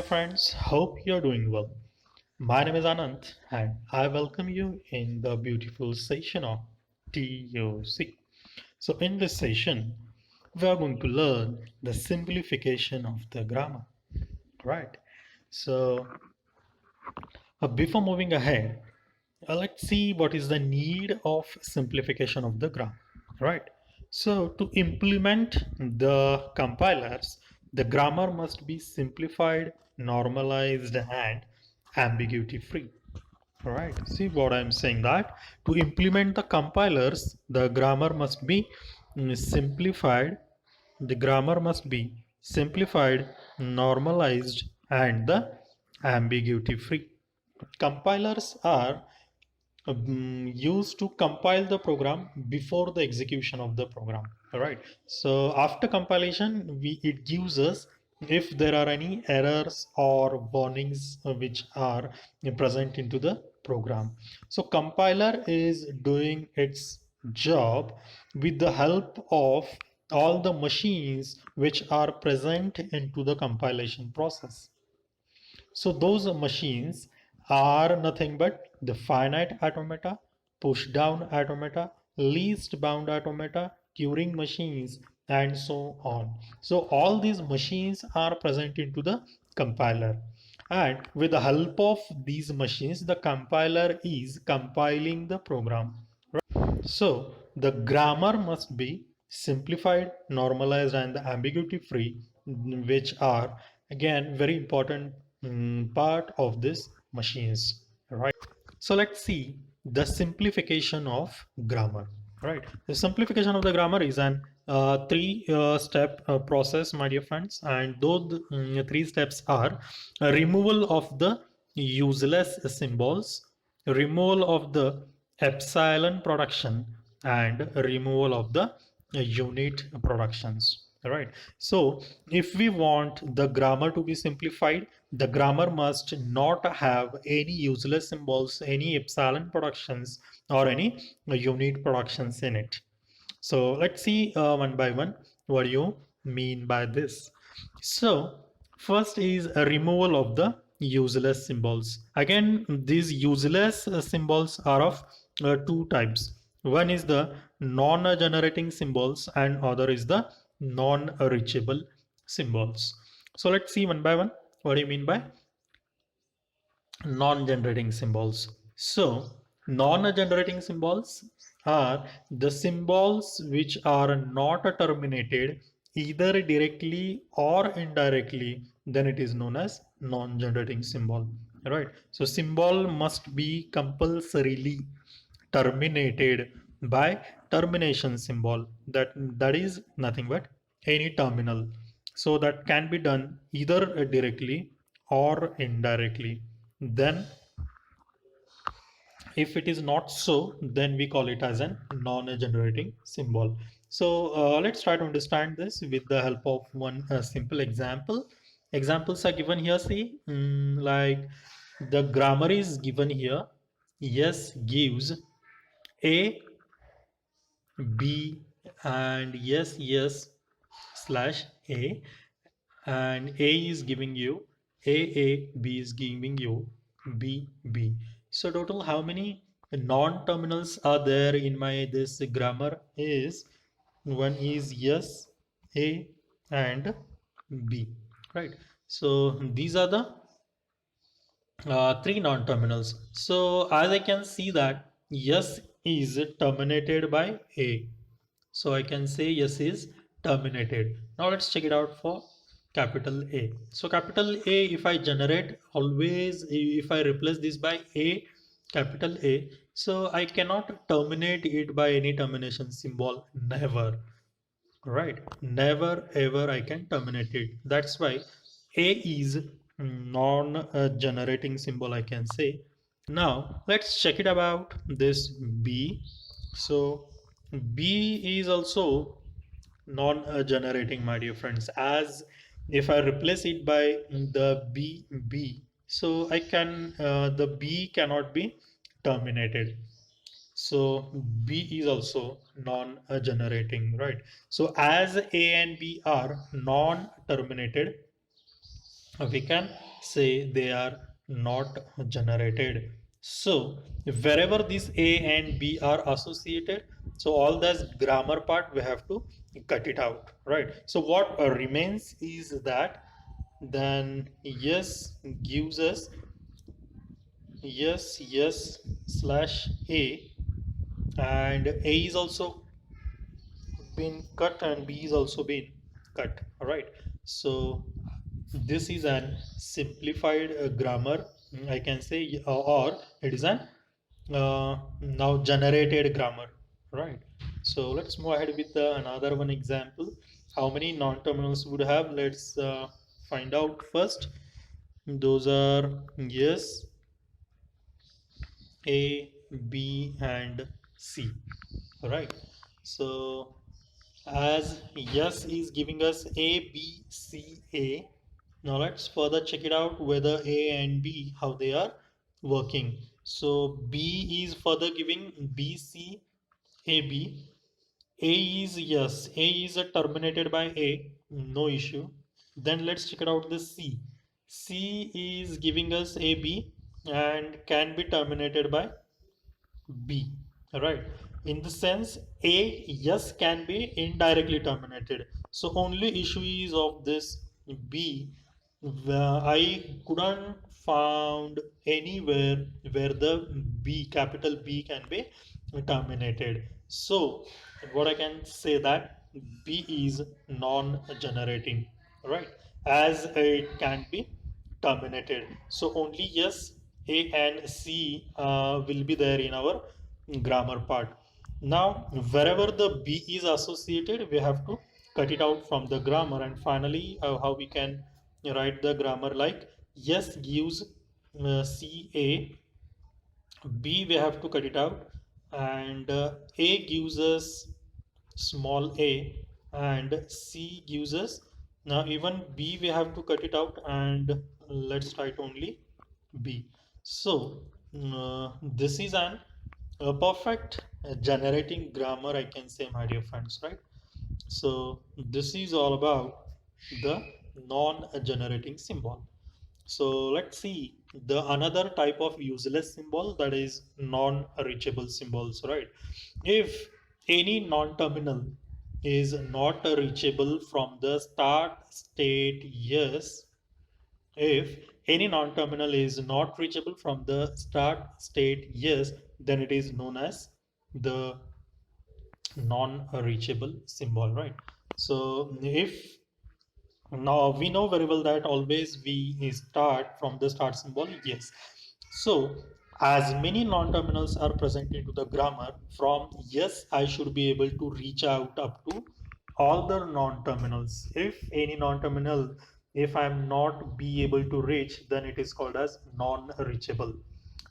friends. Hope you're doing well. My name is Anant, and I welcome you in the beautiful session of TOC. So, in this session, we are going to learn the simplification of the grammar, right? So, before moving ahead, let's see what is the need of simplification of the grammar, right? So to implement the compilers, the grammar must be simplified, normalized, and ambiguity free. All right, see what I'm saying, that to implement the compilers, the grammar must be simplified, the grammar must be simplified, normalized, and the ambiguity free. Compilers are used to compile the program before the execution of the program. All right, so after compilation it gives us if there are any errors or warnings which are present into the program. So compiler is doing its job with the help of all the machines which are present into the compilation process. So those machines are nothing but the finite automata, push down automata, least bound automata, Turing machines, and so on. So all these machines are present into the compiler. And with the help of these machines, the compiler is compiling the program. So the grammar must be simplified, normalized, and ambiguity free, which are again very important part of this machines, right? So let's see the simplification of grammar, right? The simplification of the grammar is an three step process, my dear friends, and those three steps are removal of the useless symbols, removal of the epsilon production, and removal of the unit productions. Right. So if we want the grammar to be simplified, the grammar must not have any useless symbols, any epsilon productions, or any unit productions in it. So let's see one by one what do you mean by this. So first is a removal of the useless symbols. Again, these useless symbols are of two types. One is the non-generating symbols and other is the non-reachable symbols. So let's see one by one what do you mean by non-generating symbols. So non-generating symbols are the symbols which are not terminated either directly or indirectly, then it is known as non-generating symbol, right? So symbol must be compulsorily terminated by termination symbol, that is nothing but any terminal. So that can be done either directly or indirectly. Then if it is not so, then we call it as a non-generating symbol. So let's try to understand this with the help of one simple example. Examples are given here. See, like the grammar is given here. Yes gives A, B, and yes slash A, and A is giving you A, B is giving you B, B. So total how many non-terminals are there in my this grammar is one is yes, A, and B, right? So these are the three non-terminals. So as I can see that yes is terminated by A. So I can say yes is terminated. Now let's check it out for capital A. So capital A, if I generate always, if I replace this by A, capital A, so I cannot terminate it by any termination symbol, never, right? Never ever I can terminate it. That's why A is non-generating symbol, I can say. Now let's check it about this B. So B is also non-generating, my dear friends, as if I replace it by the B, so I can the B cannot be terminated. So B is also non-generating, right? So as A and B are non-terminated, we can say they are not generated. So wherever these A and B are associated, so all this grammar part we have to cut it out, right? So what remains is that then yes gives us yes slash A, and A is also been cut and B is also been cut. All right. So this is an simplified grammar, I can say, or it is an now generated grammar, right? So let's move ahead with another one example. How many non-terminals would have? Let's find out first. Those are yes, A, B, and C. All right. So as yes is giving us A, B, C, A. Now let's further check it out whether A and B, how they are working. So B is further giving B, C, A, B. A is yes, A is terminated by A, no issue. Then let's check it out the C. C is giving us AB and can be terminated by B, right? In the sense, A, yes, can be indirectly terminated. So only issue is of this B. I couldn't found anywhere where the B, capital B, can be terminated. So what I can say that B is non-generating, right? As it can be terminated. So only yes, A and C will be there in our grammar part. Now, wherever the B is associated, we have to cut it out from the grammar. And finally, how we can write the grammar like yes gives C A, B we have to cut it out, and A gives us small a, and C gives us, now even B we have to cut it out, and let's write only B. So this is an a perfect generating grammar, I can say, my dear friends, right? So this is all about the non-generating symbol. So let's see the another type of useless symbol, that is non-reachable symbols, right? If any non-terminal is not reachable from the start state yes, if any non-terminal is not reachable from the start state yes, then it is known as the non-reachable symbol, right? So if now we know very well that always we start from the start symbol yes. So as many non-terminals are present into the grammar, from yes I should be able to reach out up to all the non-terminals. If any non-terminal, if I'm not be able to reach, then it is called as non-reachable.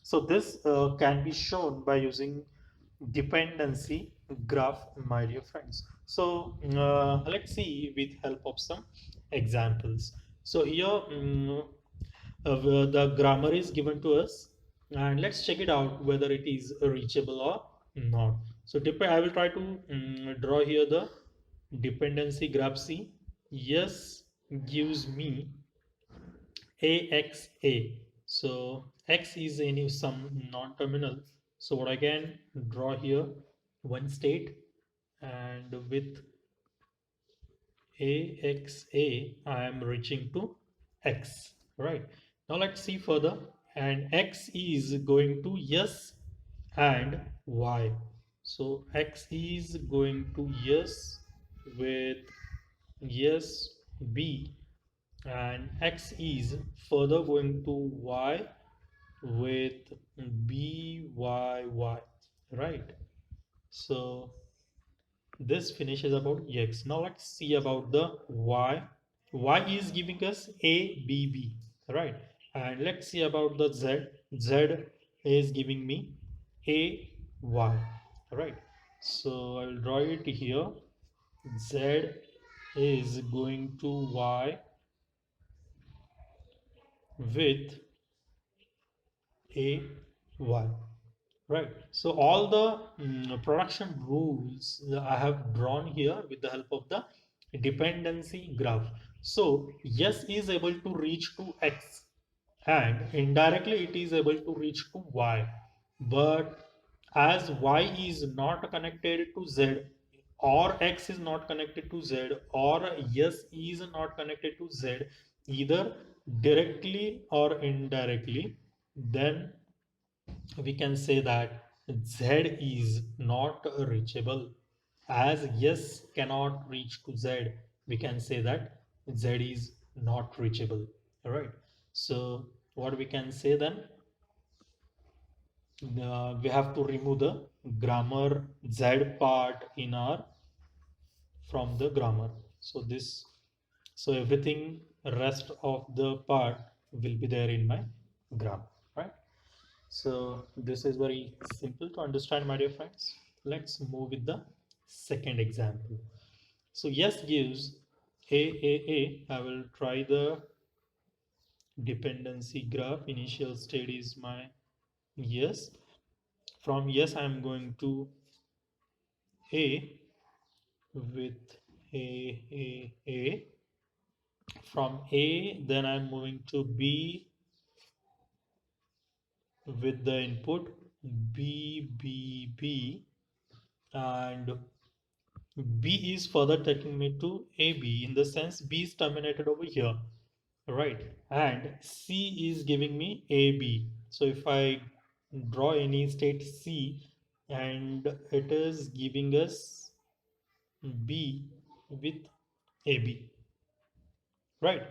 So this can be shown by using dependency graph, my dear friends. So let's see with help of some examples. So here the grammar is given to us, and let's check it out whether it is reachable or not. So I will try to draw here the dependency graph. C. Yes gives me AXA. So X is any some non-terminal. So what I can draw here, one state, and with AXA I am reaching to X, right? Now let's see further, and X is going to yes and Y. So X is going to yes with yes B, and X is further going to Y with BYY, right? So this finishes about X. Now let's see about the Y. Y is giving us ABB, right? And let's see about the Z. Z is giving me AY, right? So I will draw it here. Z is going to Y with AY, right? So all the production rules I have drawn here with the help of the dependency graph. So yes is able to reach to x, and indirectly it is able to reach to y. But as y is not connected to z, or x is not connected to z, or yes is not connected to z, either directly or indirectly, then we can say that z is not reachable. As yes cannot reach to z, we can say that z is not reachable. All right, so what we can say then, we have to remove the grammar z part in our from the grammar. So this, so everything rest of the part will be there in my grammar, right? So this is very simple to understand, my dear friends. Let's move with the second example. So yes gives a. I will try the dependency graph. Initial state is my yes. From yes, I am going to a with a. From a, then I'm moving to b with the input b, and B is further taking me to AB, in the sense B is terminated over here, right? And C is giving me AB. So if I draw any state C, and it is giving us B with AB, right?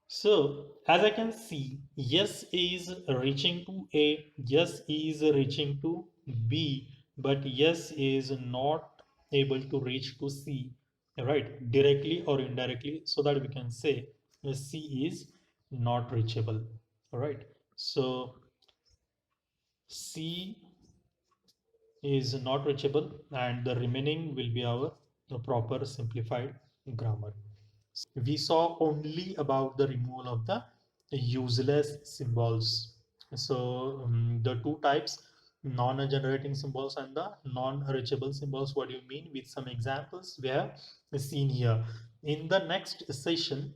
So as I can see, yes is reaching to A, yes is reaching to B, but yes is not able to reach to C, right? Directly or indirectly, so that we can say C is not reachable, right? So C is not reachable, and the remaining will be our proper simplified grammar. We saw only about the removal of the useless symbols. So the two types, non-generating symbols and the non-reachable symbols, what do you mean, with some examples we have seen here. In the next session,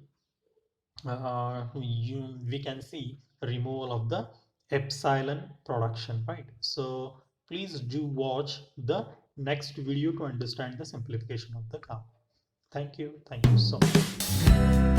we can see removal of the epsilon production, right? So please do watch the next video to understand the simplification of the grammar. Thank you so much.